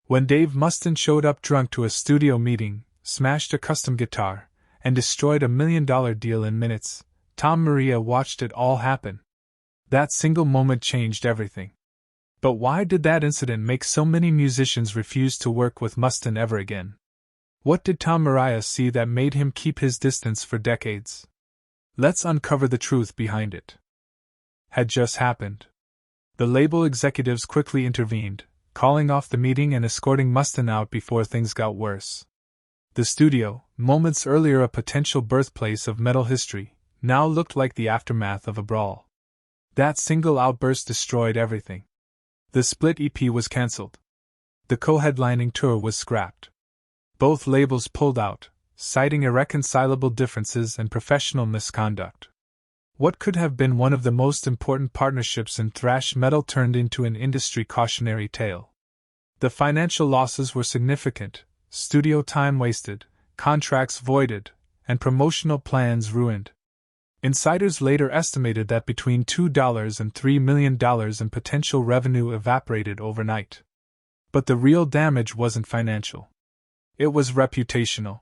When Dave Mustaine showed up drunk to a studio meeting, smashed a custom guitar, and destroyed a $1 million deal in minutes, Tom Maria watched it all happen. That single moment changed everything. But why did that incident make so many musicians refuse to work with Mustaine ever again? What did Tom Maria see that made him keep his distance for decades? Let's uncover the truth behind it. Had just happened. The label executives quickly intervened, calling off the meeting and escorting Mustaine out before things got worse. The studio, moments earlier a potential birthplace of metal history, now looked like the aftermath of a brawl. That single outburst destroyed everything. The split EP was cancelled. The co-headlining tour was scrapped. Both labels pulled out, citing irreconcilable differences and professional misconduct. What could have been one of the most important partnerships in thrash metal turned into an industry cautionary tale. The financial losses were significant, studio time wasted, contracts voided, and promotional plans ruined. Insiders later estimated that between $2 and $3 million in potential revenue evaporated overnight. But the real damage wasn't financial. It was reputational.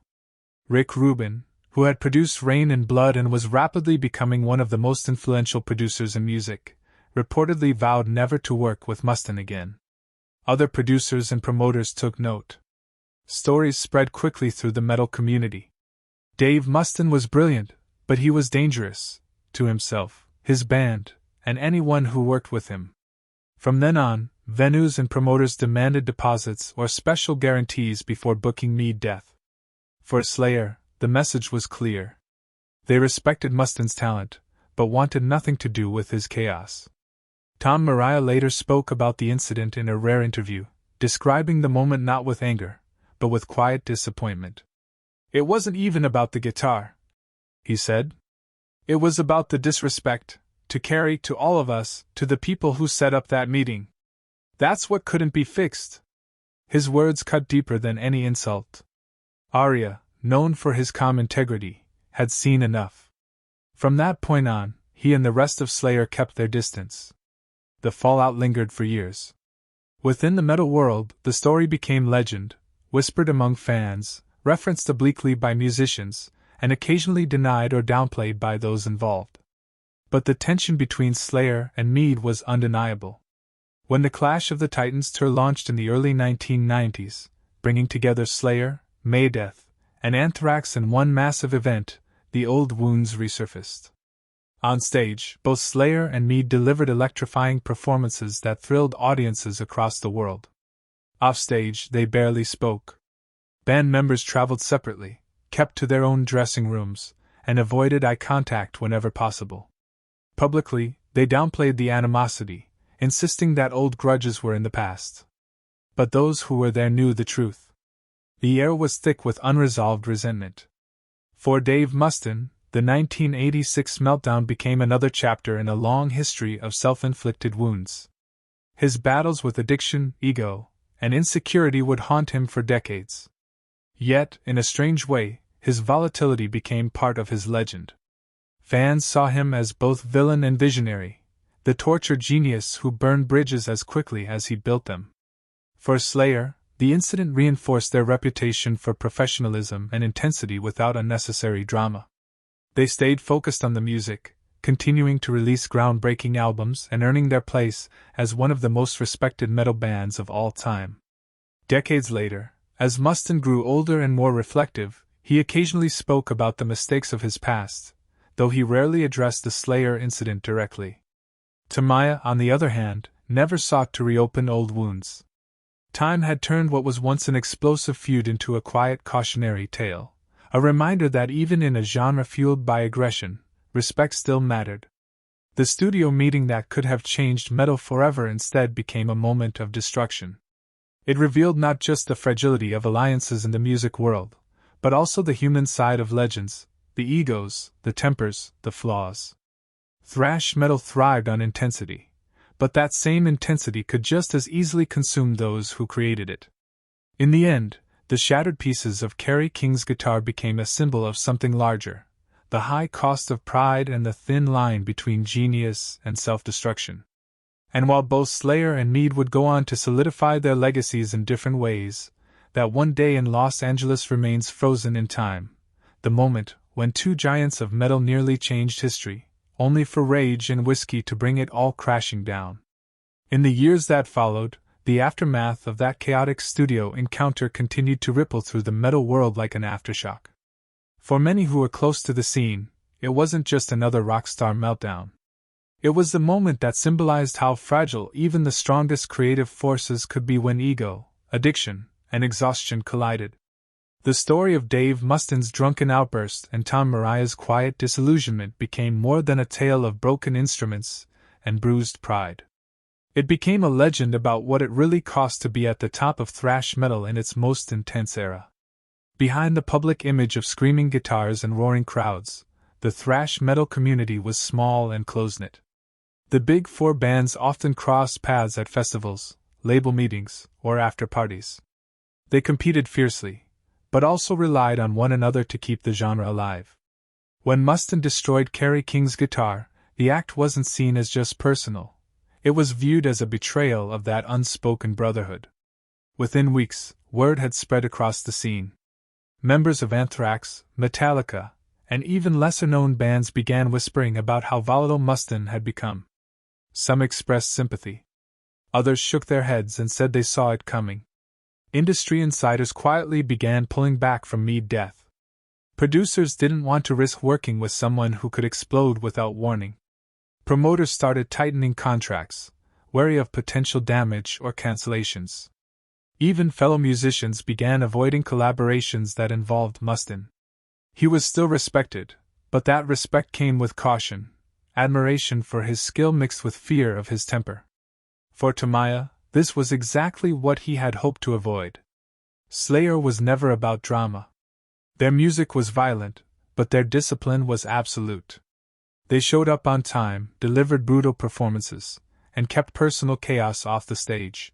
Rick Rubin, who had produced Rain and Blood and was rapidly becoming one of the most influential producers in music, reportedly vowed never to work with Mustaine again. Other producers and promoters took note. Stories spread quickly through the metal community. Dave Mustaine was brilliant, but he was dangerous, to himself, his band, and anyone who worked with him. From then on, venues and promoters demanded deposits or special guarantees before booking Mead Death. For Slayer, the message was clear. They respected Mustaine's talent, but wanted nothing to do with his chaos. Tom Maria later spoke about the incident in a rare interview, describing the moment not with anger, but with quiet disappointment. "It wasn't even about the guitar," he said. "It was about the disrespect, to carry to all of us, to the people who set up that meeting. That's what couldn't be fixed." His words cut deeper than any insult. Araya, known for his calm integrity, had seen enough. From that point on, he and the rest of Slayer kept their distance. The fallout lingered for years. Within the metal world, the story became legend, whispered among fans, referenced obliquely by musicians, and occasionally denied or downplayed by those involved. But the tension between Slayer and Mead was undeniable. When the Clash of the Titans tour launched in the early 1990s, bringing together Slayer, Megadeth, and Anthrax in one massive event, the old wounds resurfaced. On stage, both Slayer and Mead delivered electrifying performances that thrilled audiences across the world. Offstage, they barely spoke. Band members traveled separately, kept to their own dressing rooms, and avoided eye contact whenever possible. Publicly, they downplayed the animosity, insisting that old grudges were in the past. But those who were there knew the truth. The air was thick with unresolved resentment. For Dave Mustaine, the 1986 meltdown became another chapter in a long history of self-inflicted wounds. His battles with addiction, ego, and insecurity would haunt him for decades. Yet, in a strange way, his volatility became part of his legend. Fans saw him as both villain and visionary, the tortured genius who burned bridges as quickly as he built them. For Slayer, the incident reinforced their reputation for professionalism and intensity without unnecessary drama. They stayed focused on the music, continuing to release groundbreaking albums and earning their place as one of the most respected metal bands of all time. Decades later, as Mustaine grew older and more reflective, he occasionally spoke about the mistakes of his past, though he rarely addressed the Slayer incident directly. Tamaya, on the other hand, never sought to reopen old wounds. Time had turned what was once an explosive feud into a quiet cautionary tale, a reminder that even in a genre fueled by aggression, respect still mattered. The studio meeting that could have changed metal forever instead became a moment of destruction. It revealed not just the fragility of alliances in the music world, but also the human side of legends, the egos, the tempers, the flaws. Thrash metal thrived on intensity, but that same intensity could just as easily consume those who created it. In the end, the shattered pieces of Kerry King's guitar became a symbol of something larger, the high cost of pride and the thin line between genius and self-destruction. And while both Slayer and Meade would go on to solidify their legacies in different ways, that one day in Los Angeles remains frozen in time, the moment when two giants of metal nearly changed history, only for rage and whiskey to bring it all crashing down. In the years that followed, the aftermath of that chaotic studio encounter continued to ripple through the metal world like an aftershock. For many who were close to the scene, it wasn't just another rockstar meltdown. It was the moment that symbolized how fragile even the strongest creative forces could be when ego, addiction, and exhaustion collided. The story of Dave Mustaine's drunken outburst and Tom Mariah's quiet disillusionment became more than a tale of broken instruments and bruised pride. It became a legend about what it really cost to be at the top of thrash metal in its most intense era. Behind the public image of screaming guitars and roaring crowds, the thrash metal community was small and close-knit. The big four bands often crossed paths at festivals, label meetings, or after parties. They competed fiercely, but also relied on one another to keep the genre alive. When Mustaine destroyed Kerry King's guitar, the act wasn't seen as just personal. It was viewed as a betrayal of that unspoken brotherhood. Within weeks, word had spread across the scene. Members of Anthrax, Metallica, and even lesser-known bands began whispering about how volatile Mustaine had become. Some expressed sympathy. Others shook their heads and said they saw it coming. Industry insiders quietly began pulling back from Meade death. Producers didn't want to risk working with someone who could explode without warning. Promoters started tightening contracts, wary of potential damage or cancellations. Even fellow musicians began avoiding collaborations that involved Mustaine. He was still respected, but that respect came with caution, admiration for his skill mixed with fear of his temper. For Tamiya, this was exactly what he had hoped to avoid. Slayer was never about drama. Their music was violent, but their discipline was absolute. They showed up on time, delivered brutal performances, and kept personal chaos off the stage.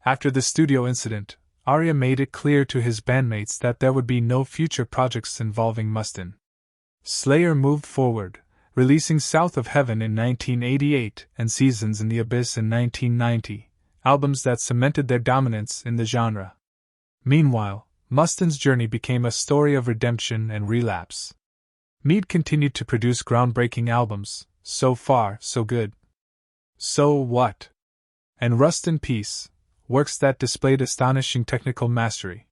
After the studio incident, Araya made it clear to his bandmates that there would be no future projects involving Mustaine. Slayer moved forward, releasing South of Heaven in 1988 and Seasons in the Abyss in 1990, albums that cemented their dominance in the genre. Meanwhile, Mustaine's journey became a story of redemption and relapse. Meade continued to produce groundbreaking albums, So Far, So Good, So What, and Rust in Peace, works that displayed astonishing technical mastery.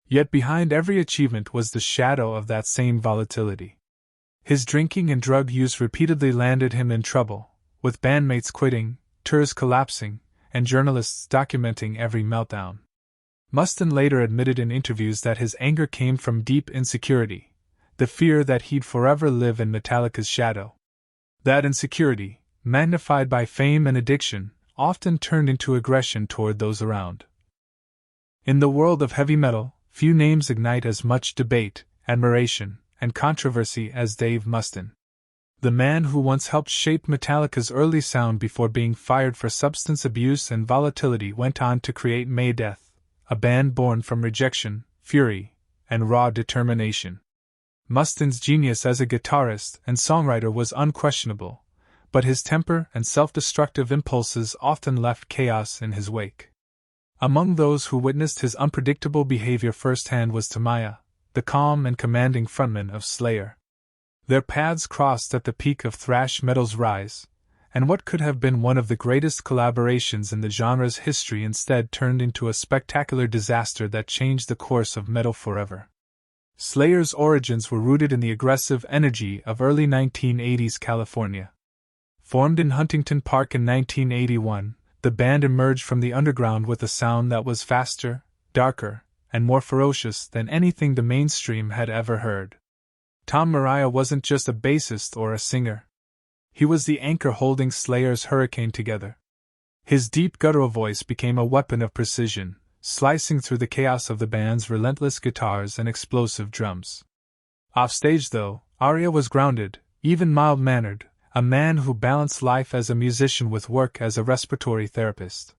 Yet behind every achievement was the shadow of that same volatility. His drinking and drug use repeatedly landed him in trouble, with bandmates quitting, tours collapsing, and journalists documenting every meltdown. Mustaine later admitted in interviews that his anger came from deep insecurity, the fear that he'd forever live in Metallica's shadow. That insecurity, magnified by fame and addiction, often turned into aggression toward those around. In the world of heavy metal, few names ignite as much debate, admiration, and controversy as Dave Mustaine. The man who once helped shape Metallica's early sound before being fired for substance abuse and volatility went on to create Maydeath, a band born from rejection, fury, and raw determination. Mustaine's genius as a guitarist and songwriter was unquestionable, but his temper and self-destructive impulses often left chaos in his wake. Among those who witnessed his unpredictable behavior firsthand was Tamiya, the calm and commanding frontman of Slayer. Their paths crossed at the peak of thrash metal's rise, and what could have been one of the greatest collaborations in the genre's history instead turned into a spectacular disaster that changed the course of metal forever. Slayer's origins were rooted in the aggressive energy of early 1980s California. Formed in Huntington Park in 1981, the band emerged from the underground with a sound that was faster, darker, and more ferocious than anything the mainstream had ever heard. Tom Araya wasn't just a bassist or a singer. He was the anchor holding Slayer's hurricane together. His deep guttural voice became a weapon of precision, slicing through the chaos of the band's relentless guitars and explosive drums. Offstage, though, Araya was grounded, even mild-mannered, a man who balanced life as a musician with work as a respiratory therapist.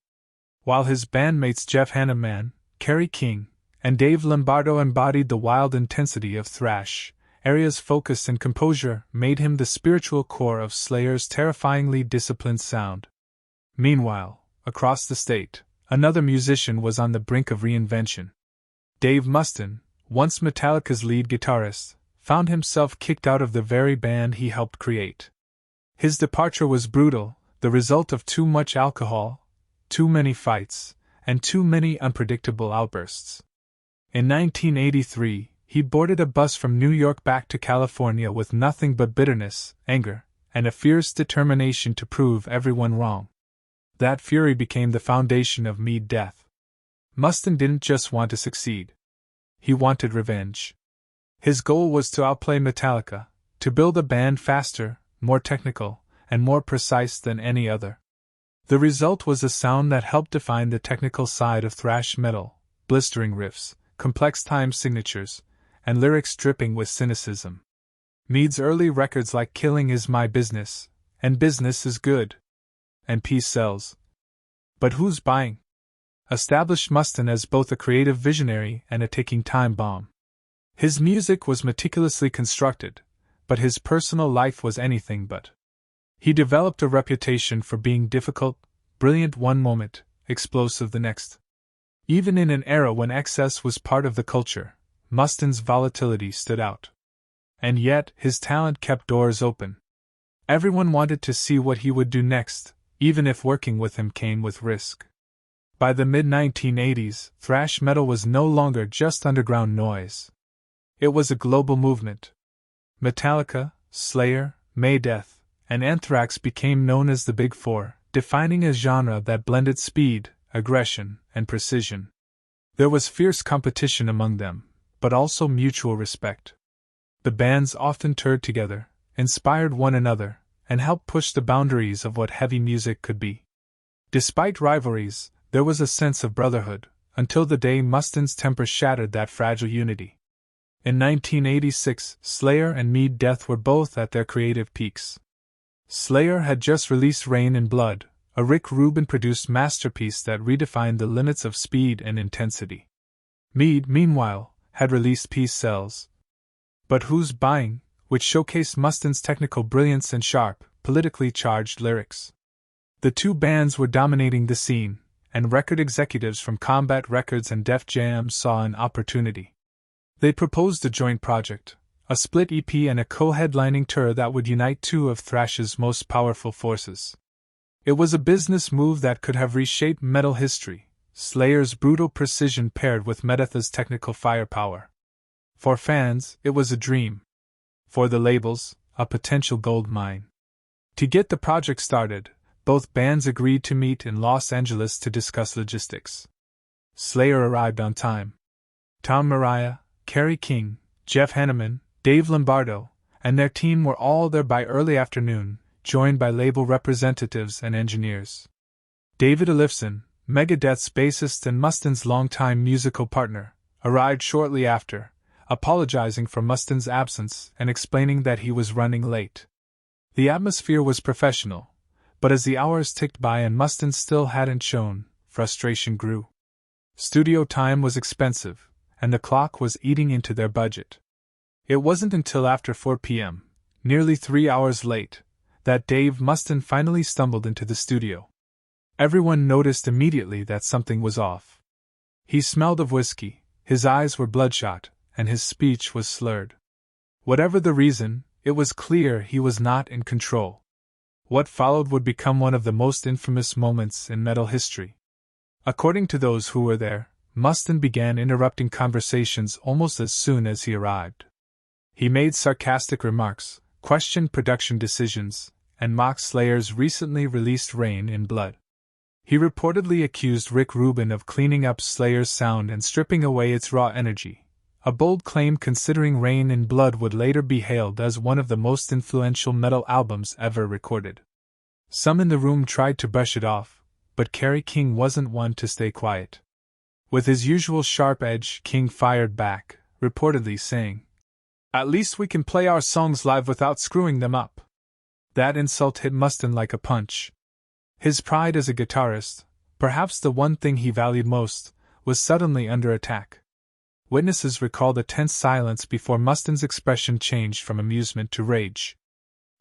While his bandmates Jeff Hanneman, Kerry King, and Dave Lombardo embodied the wild intensity of thrash, Araya's focus and composure made him the spiritual core of Slayer's terrifyingly disciplined sound. Meanwhile, across the state, another musician was on the brink of reinvention. Dave Mustaine, once Metallica's lead guitarist, found himself kicked out of the very band he helped create. His departure was brutal, the result of too much alcohol, too many fights, and too many unpredictable outbursts. In 1983, he boarded a bus from New York back to California with nothing but bitterness, anger, and a fierce determination to prove everyone wrong. That fury became the foundation of Meat Death. Mustaine didn't just want to succeed. He wanted revenge. His goal was to outplay Metallica, to build a band faster, more technical, and more precise than any other. The result was a sound that helped define the technical side of thrash metal: blistering riffs, complex time signatures, and lyrics dripping with cynicism. Mead's early records like Killing Is My Business, and Business Is Good, and Peace Sells. But who's buying? Established Mustaine as both a creative visionary and a ticking time bomb. His music was meticulously constructed, but his personal life was anything but. He developed a reputation for being difficult, brilliant one moment, explosive the next. Even in an era when excess was part of the culture, Mustaine's volatility stood out. And yet, his talent kept doors open. Everyone wanted to see what he would do next, even if working with him came with risk. By the mid-1980s, thrash metal was no longer just underground noise. It was a global movement. Metallica, Slayer, Megadeth, and Anthrax became known as the Big Four, defining a genre that blended speed, aggression, and precision. There was fierce competition among them, but also mutual respect. The bands often toured together, inspired one another, and helped push the boundaries of what heavy music could be. Despite rivalries, there was a sense of brotherhood, until the day Mustaine's temper shattered that fragile unity. In 1986, Slayer and Meat Death were both at their creative peaks. Slayer had just released Rain in Blood, a Rick Rubin-produced masterpiece that redefined the limits of speed and intensity. Mead, meanwhile, had released Peace Sells. But Who's Buying, which showcased Mustaine's technical brilliance and sharp, politically charged lyrics. The two bands were dominating the scene, and record executives from Combat Records and Def Jam saw an opportunity. They proposed a joint project, a split EP and a co-headlining tour that would unite two of thrash's most powerful forces. It was a business move that could have reshaped metal history, Slayer's brutal precision paired with Megadeth's technical firepower. For fans, it was a dream. For the labels, a potential gold mine. To get the project started, both bands agreed to meet in Los Angeles to discuss logistics. Slayer arrived on time. Tom Araya, Kerry King, Jeff Hanneman, Dave Lombardo, and their team were all there by early afternoon, joined by label representatives and engineers. David Ellefson, Megadeth's bassist and Mustaine's longtime musical partner, arrived shortly after, apologizing for Mustaine's absence and explaining that he was running late. The atmosphere was professional, but as the hours ticked by and Mustaine still hadn't shown, frustration grew. Studio time was expensive, and the clock was eating into their budget. It wasn't until after 4 p.m., nearly 3 hours late, that Dave Mustaine finally stumbled into the studio. Everyone noticed immediately that something was off. He smelled of whiskey, his eyes were bloodshot, and his speech was slurred. Whatever the reason, it was clear he was not in control. What followed would become one of the most infamous moments in metal history. According to those who were there, Mustaine began interrupting conversations almost as soon as he arrived. He made sarcastic remarks, questioned production decisions, and mocked Slayer's recently released Rain in Blood. He reportedly accused Rick Rubin of cleaning up Slayer's sound and stripping away its raw energy, a bold claim considering Rain in Blood would later be hailed as one of the most influential metal albums ever recorded. Some in the room tried to brush it off, but Kerry King wasn't one to stay quiet. With his usual sharp edge, King fired back, reportedly saying, "At least we can play our songs live without screwing them up." That insult hit Mustaine like a punch. His pride as a guitarist, perhaps the one thing he valued most, was suddenly under attack. Witnesses recalled a tense silence before Mustaine's expression changed from amusement to rage.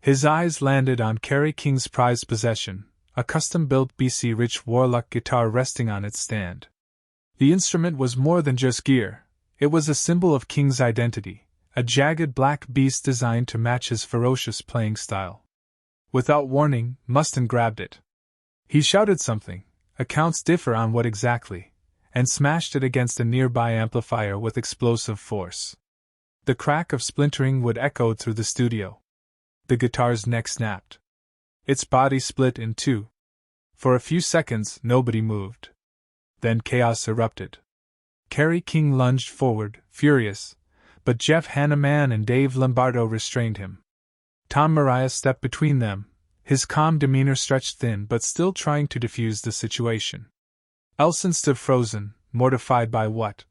His eyes landed on Kerry King's prized possession, a custom-built BC Rich Warlock guitar resting on its stand. The instrument was more than just gear, it was a symbol of King's identity, a jagged black beast designed to match his ferocious playing style. Without warning, Mustaine grabbed it. He shouted something, accounts differ on what exactly, and smashed it against a nearby amplifier with explosive force. The crack of splintering wood echoed through the studio. The guitar's neck snapped. Its body split in two. For a few seconds, nobody moved. Then chaos erupted. Kerry King lunged forward, furious, but Jeff Hanneman and Dave Lombardo restrained him. Tom Araya stepped between them, his calm demeanor stretched thin but still trying to defuse the situation. Elson stood frozen, mortified by what,